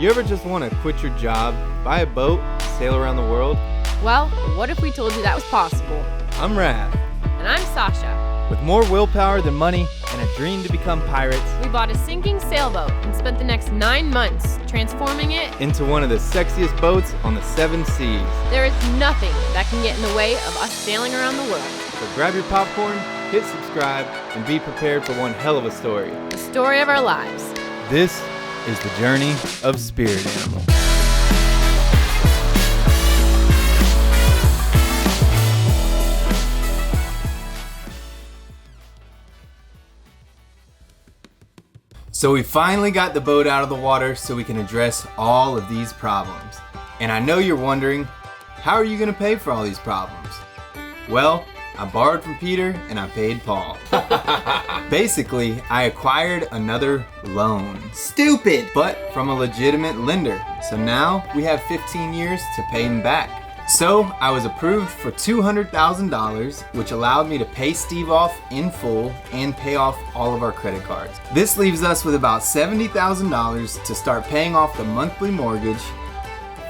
You ever just want to quit your job, buy a boat, sail around the world? Well, what if we told you that was possible? I'm Raph. And I'm Sasha. With more willpower than money and a dream to become pirates, We bought a sinking sailboat and spent the next 9 months transforming it. into one of the sexiest boats on the 7 seas. There is nothing that can get in the way of us sailing around the world. So grab your popcorn, hit subscribe, and be prepared for one hell of a story. The story of our lives. This is the journey of Spirit Animal. So we finally got the boat out of the water so we can address all of these problems. And I know you're wondering, how are you going to pay for all these problems? Well, I borrowed from Peter and I paid Paul. Basically, I acquired another loan. Stupid! But from a legitimate lender. So now we have 15 years to pay him back. So I was approved for $200,000, which allowed me to pay Steve off in full and pay off all of our credit cards. This leaves us with about $70,000 to start paying off the monthly mortgage,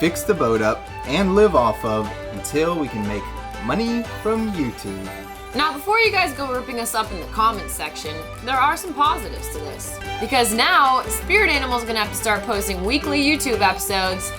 fix the boat up, and live off of until we can make money from YouTube. Now, before you guys go ripping us up in the comments section, there are some positives to this. Because now, Spirit Animal is going to have to start posting weekly YouTube episodes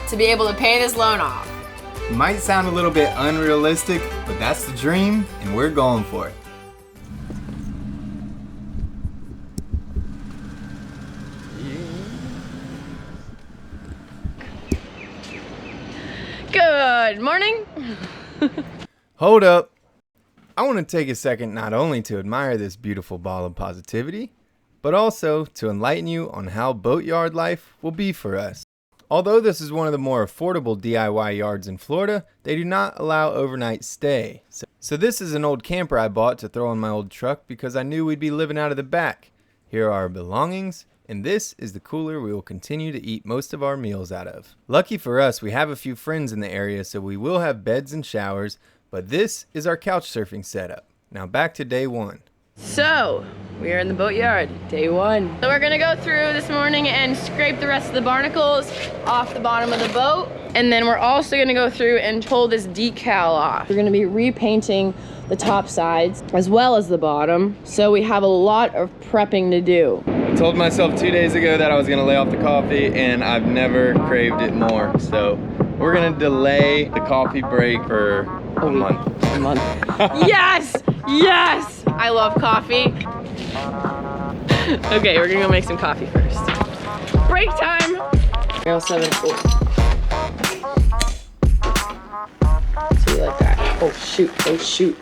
to be able to pay this loan off. It might sound a little bit unrealistic, but that's the dream, and we're going for it. Good morning. Hold up. I want to take a second not only to admire this beautiful ball of positivity, but also to enlighten you on how boatyard life will be for us. Although this is one of the more affordable DIY yards in Florida, they do not allow overnight stay. So this is an old camper I bought to throw in my old truck because I knew we'd be living out of the back. Here are our belongings, and this is the cooler we will continue to eat most of our meals out of. Lucky for us, we have a few friends in the area, so we will have beds and showers, but this is our couch surfing setup. Now back to day one. So, we are in the boatyard, day 1. So we're gonna go through this morning and scrape the rest of the barnacles off the bottom of the boat. And then we're also gonna go through and pull this decal off. We're gonna be repainting the top sides as well as the bottom. So we have a lot of prepping to do. I told myself 2 days ago that I was gonna lay off the coffee, and I've never craved it more. So we're gonna delay the coffee break for a month. A month. Yes! Yes! I love coffee. Okay, we're gonna go make some coffee first. Break time! 074. So you like that? Oh shoot, oh shoot.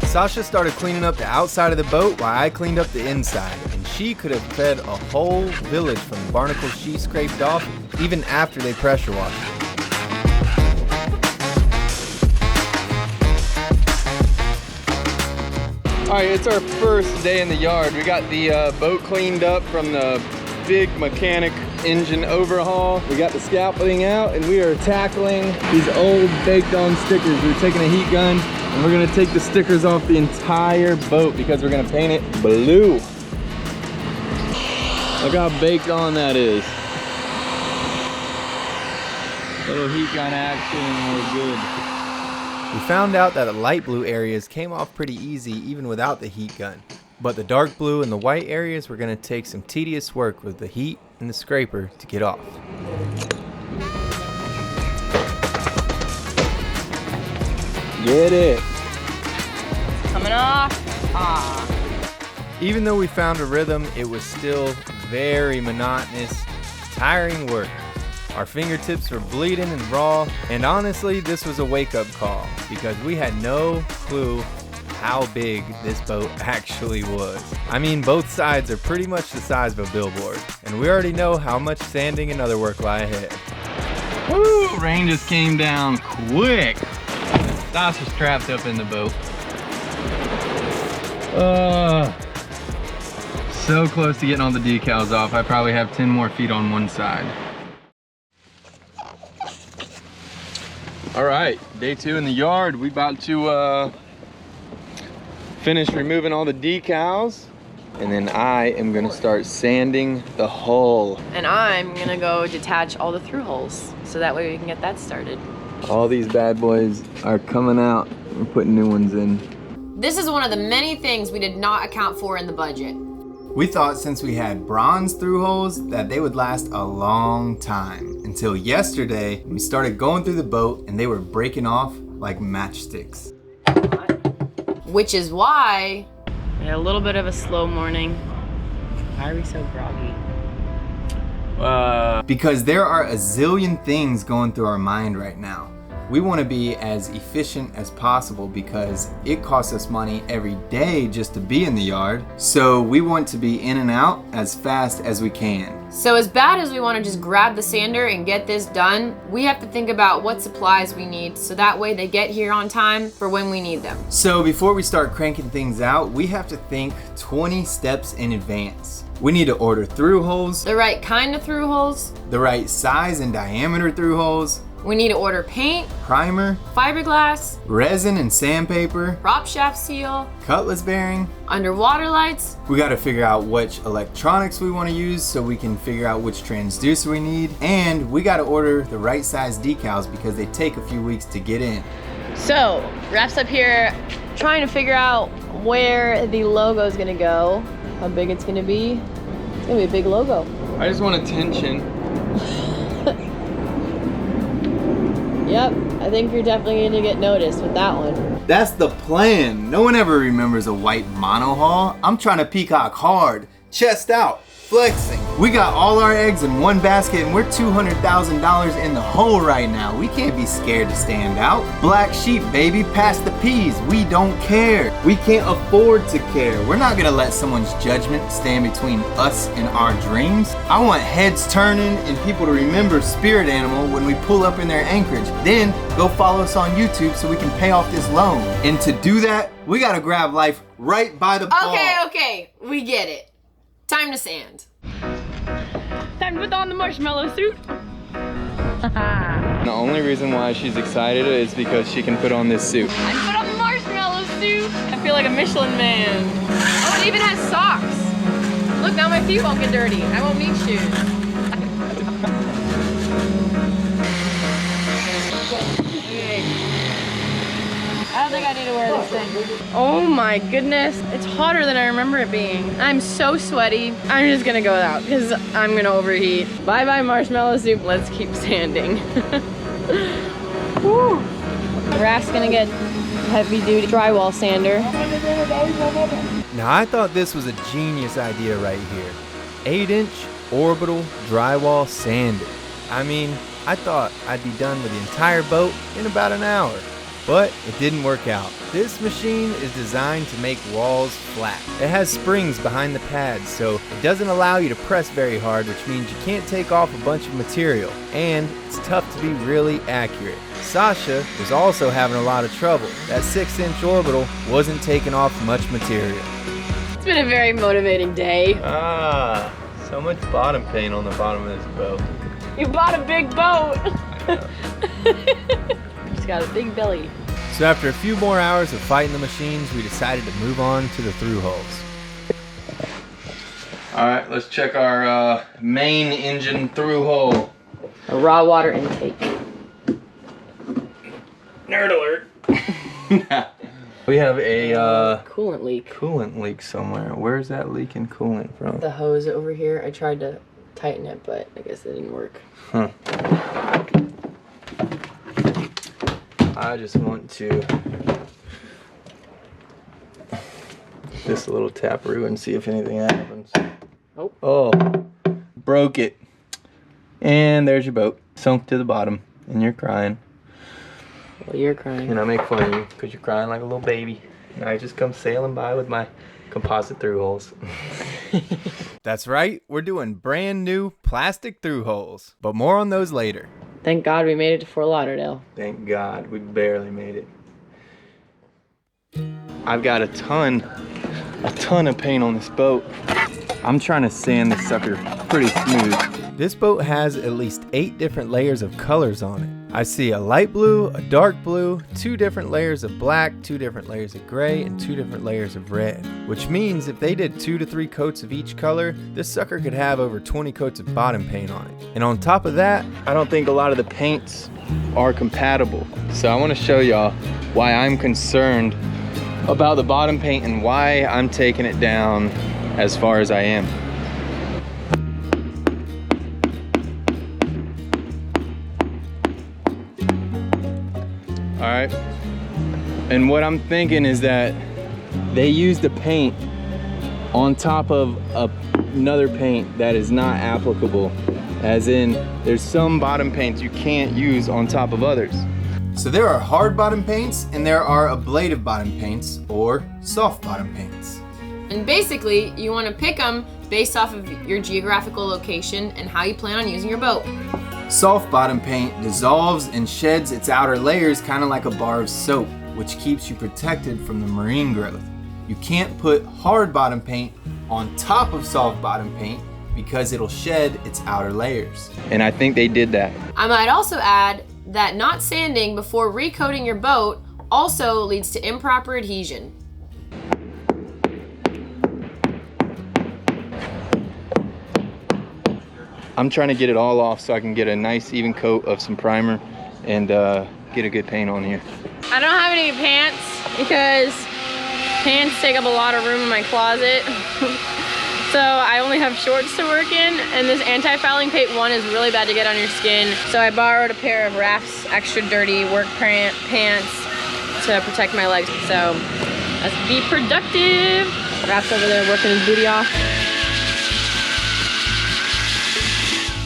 Sasha started cleaning up the outside of the boat while I cleaned up the inside, and she could have fed a whole village from the barnacles she scraped off even after they pressure washed it. Alright, it's our first day in the yard. We got the boat cleaned up from the big mechanic engine overhaul. We got the scaffolding out, and we are tackling these old baked on stickers. We're taking a heat gun and we're gonna take the stickers off the entire boat because we're gonna paint it blue. Look how baked on that is. Little heat gun action, and we're good. We found out that the light blue areas came off pretty easy even without the heat gun. But the dark blue and the white areas were going to take some tedious work with the heat and the scraper to get off. Get it. Coming off. Ah. Even though we found a rhythm, it was still very monotonous, tiring work. Our fingertips were bleeding and raw, and honestly, this was a wake-up call because we had no clue how big this boat actually was. I mean, both sides are pretty much the size of a billboard, and we already know how much sanding and other work lie ahead. Woo! Rain just came down quick. Sasha's trapped up in the boat. So close to getting all the decals off. I probably have 10 more feet on one side. All right, day 2 in the yard. We about to finish removing all the decals. and then I am gonna start sanding the hull. And I'm gonna go detach all the through holes, so that way we can get that started. All these bad boys are coming out. We're putting new ones in. This is one of the many things we did not account for in the budget. We thought since we had bronze through holes that they would last a long time. Until yesterday, we started going through the boat and they were breaking off like matchsticks. Which is why we had a little bit of a slow morning. Why are we so groggy? Because there are a zillion things going through our mind right now. We want to be as efficient as possible because it costs us money every day just to be in the yard. So we want to be in and out as fast as we can. So as bad as we want to just grab the sander and get this done, we have to think about what supplies we need so that way they get here on time for when we need them. So before we start cranking things out, we have to think 20 steps in advance. We need to order through holes, The right kind of through holes. the right size and diameter through holes, We need to order paint, primer, fiberglass, resin and sandpaper, prop shaft seal, cutlass bearing. underwater lights. We got to figure out which electronics we want to use so we can figure out which transducer we need. And we got to order the right size decals because they take a few weeks to get in. So, Raph's up here trying to figure out where the logo is gonna go, how big it's gonna be. It's gonna be a big logo. I just want attention. Yep, I think you're definitely gonna get noticed with that one. That's the plan. No one ever remembers a white monohull. I'm trying to peacock hard, chest out, flexing. We got all our eggs in one basket and we're $200,000 in the hole right now. We can't be scared to stand out. Black sheep, baby, pass the peas. We don't care. We can't afford to care. We're not gonna let someone's judgment stand between us and our dreams. I want heads turning and people to remember Spirit Animal when we pull up in their anchorage. Then go follow us on YouTube so we can pay off this loan. And to do that, we gotta grab life right by the ball. Okay, we get it. Time to sand. Time to put on the marshmallow suit. The only reason why she's excited is because she can put on this suit. I put on the marshmallow suit. I feel like a Michelin man. Oh, it even has socks. Look, now my feet won't get dirty. I won't need shoes. I don't think I need to wear this thing. Oh my goodness, it's hotter than I remember it being. I'm so sweaty. I'm just gonna go out because I'm gonna overheat. Bye bye marshmallow soup, let's keep sanding. Woo. Raph's gonna get heavy duty drywall sander. Now I thought this was a genius idea right here. 8-inch orbital drywall sander. I mean, I thought I'd be done with the entire boat in about an hour. But it didn't work out. This machine is designed to make walls flat. It has springs behind the pads, so it doesn't allow you to press very hard, which means you can't take off a bunch of material. And it's tough to be really accurate. Sasha was also having a lot of trouble. That 6-inch orbital wasn't taking off much material. It's been a very motivating day. So much bottom paint on the bottom of this boat. You bought a big boat. I know. She's got a big belly. So after a few more hours of fighting the machines, we decided to move on to the through holes. All right, let's check our main engine through hole. A raw water intake. Nerd alert. We have a Coolant leak. somewhere. Where's that leaking coolant from? The hose over here, I tried to tighten it, but I guess it didn't work. Huh. I just want to this little taparoo and see if anything happens. Oh, broke it. And there's your boat, sunk to the bottom, and you're crying. Well, you're crying. And I make fun of you because you're crying like a little baby. And I just come sailing by with my composite through holes. That's right, we're doing brand new plastic through holes, but more on those later. Thank God we made it to Fort Lauderdale. Thank God, we barely made it. I've got a ton of paint on this boat. I'm trying to sand this sucker pretty smooth. This boat has at least 8 different layers of colors on it. I see a light blue, a dark blue, 2 different layers of black, 2 different layers of gray, and 2 different layers of red. Which means if they did 2 to 3 coats of each color, this sucker could have over 20 coats of bottom paint on it. And on top of that, I don't think a lot of the paints are compatible. So I want to show y'all why I'm concerned about the bottom paint and why I'm taking it down as far as I am. All right, and what I'm thinking is that they use the paint on top of another paint that is not applicable, as in there's some bottom paints you can't use on top of others. So there are hard bottom paints and there are ablative bottom paints or soft bottom paints. And basically, you want to pick them based off of your geographical location and how you plan on using your boat. Soft bottom paint dissolves and sheds its outer layers kind of like a bar of soap, which keeps you protected from the marine growth. You can't put hard bottom paint on top of soft bottom paint because it'll shed its outer layers. And I think they did that. I might also add that not sanding before recoating your boat also leads to improper adhesion. I'm trying to get it all off so I can get a nice even coat of some primer and get a good paint on here. I don't have any pants because pants take up a lot of room in my closet. So I only have shorts to work in, and this anti-fouling paint one is really bad to get on your skin. So I borrowed a pair of Raph's extra dirty work pants to protect my legs. So let's be productive. Raph's over there working his booty off.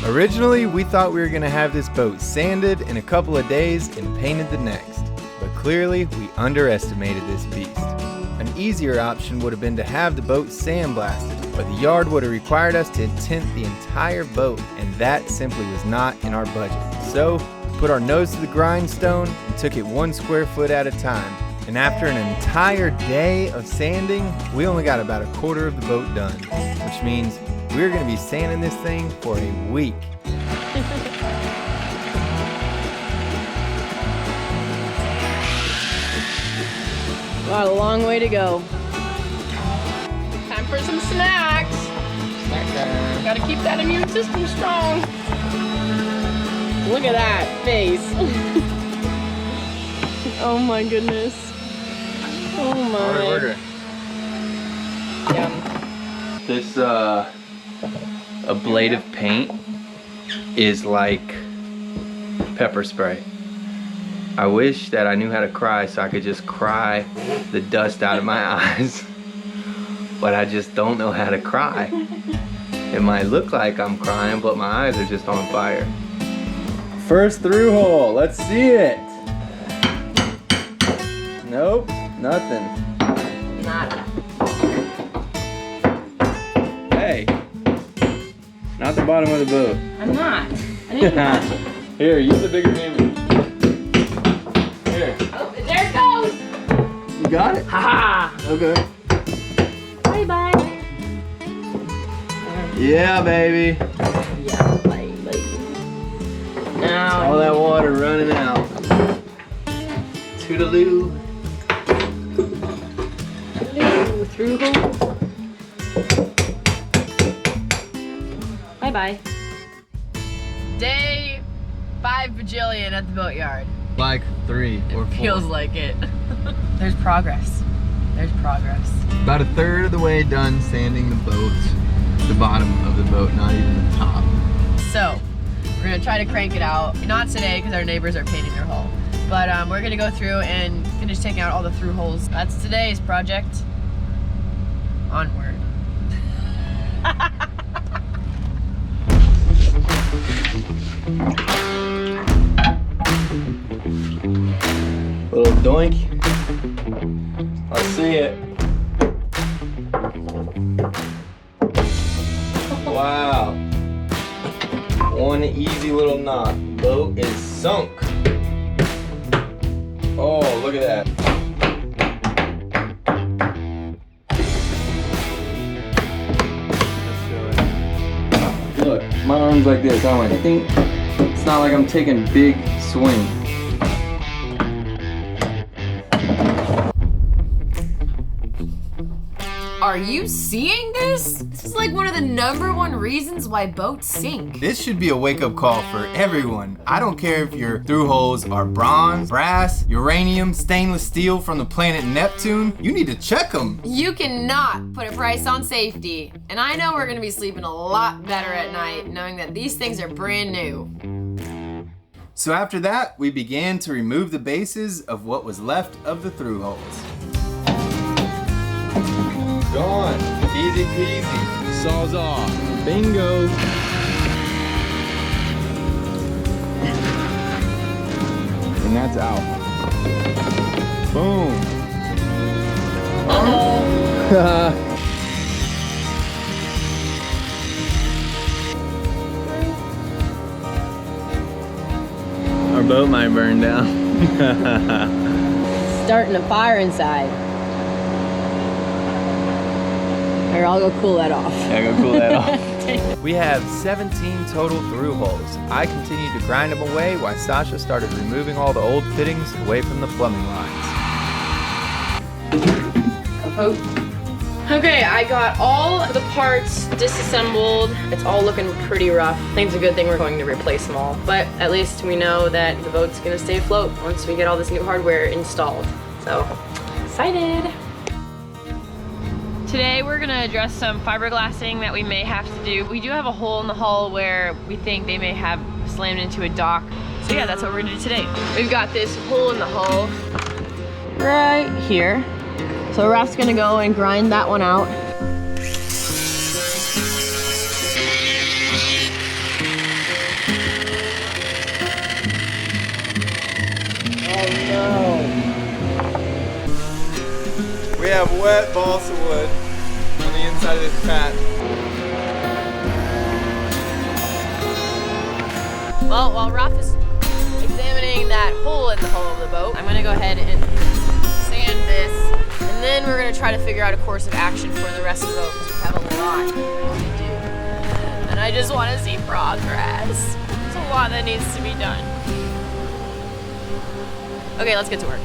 Originally, we thought we were gonna have this boat sanded in a couple of days and painted the next, but clearly we underestimated this beast. An easier option would have been to have the boat sandblasted, but the yard would have required us to tint the entire boat, and that simply was not in our budget. So, we put our nose to the grindstone and took it 1 square foot at a time. And after an entire day of sanding, we only got about 1/4 of the boat done, which means we're gonna be sanding this thing for a week. Got a long way to go. Time for some snacks. Snack time. Gotta keep that immune system strong. Look at that face. Oh my goodness. Oh my. Order. Yum. This ablative paint is like pepper spray. I wish that I knew how to cry so I could just cry the dust out of my eyes, but I just don't know how to cry. It might look like I'm crying, but my eyes are just on fire. First through hole, let's see it. Nope, nothing. Nada. Hey, not the bottom of the boat. I'm not. I didn't touch it. Here, use the bigger hammer. Here. Oh, there it goes. You got it? Ha ha. Okay. Bye bye. Yeah, baby. Yeah, baby. Now. All that water running out. Toodaloo. Through hole. Bye bye. Day 5 bajillion at the boatyard. Like 3 or 4. Feels like it. There's progress. There's progress. About 1/3 of the way done sanding the boat. The bottom of the boat, not even the top. So, we're gonna try to crank it out. Not today because our neighbors are painting their hull. But we're gonna go through and finish taking out all the through holes. That's today's project. Onward. Little doink. I see it. Wow. One easy little knot. Boat is sunk. Oh, look at that. Look, my arm's like this. I'm like, it's not like I'm taking big swing. Are you seeing this? This is like one of the #1 reasons why boats sink. This should be a wake-up call for everyone. I don't care if your through holes are bronze, brass, uranium, stainless steel from the planet Neptune. You need to check them. You cannot put a price on safety. And I know we're gonna be sleeping a lot better at night knowing that these things are brand new. So after that, we began to remove the bases of what was left of the through holes. Gone. Easy peasy. Saws off. Bingo. And that's out. Boom. Our boat might burn down. Starting a fire inside. Here, I'll go cool that off. Yeah, go cool that off. We have 17 total through holes. I continued to grind them away while Sasha started removing all the old fittings away from the plumbing lines. Okay, I got all the parts disassembled. It's all looking pretty rough. I think it's a good thing we're going to replace them all. But at least we know that the boat's gonna stay afloat once we get all this new hardware installed. So, excited. Today we're gonna address some fiberglassing that we may have to do. We do have a hole in the hull where we think they may have slammed into a dock. So yeah, that's what we're gonna do today. We've got this hole in the hull right here. So Raf's gonna go and grind that one out. Oh no. We have wet balsa wood on the inside of this pat. Well, while Raf is examining that hole in the hull of the boat, I'm gonna go ahead and sand this, and then we're gonna try to figure out a course of action for the rest of the boat because we have a lot to do. And I just wanna see progress. There's a lot that needs to be done. Okay, let's get to work.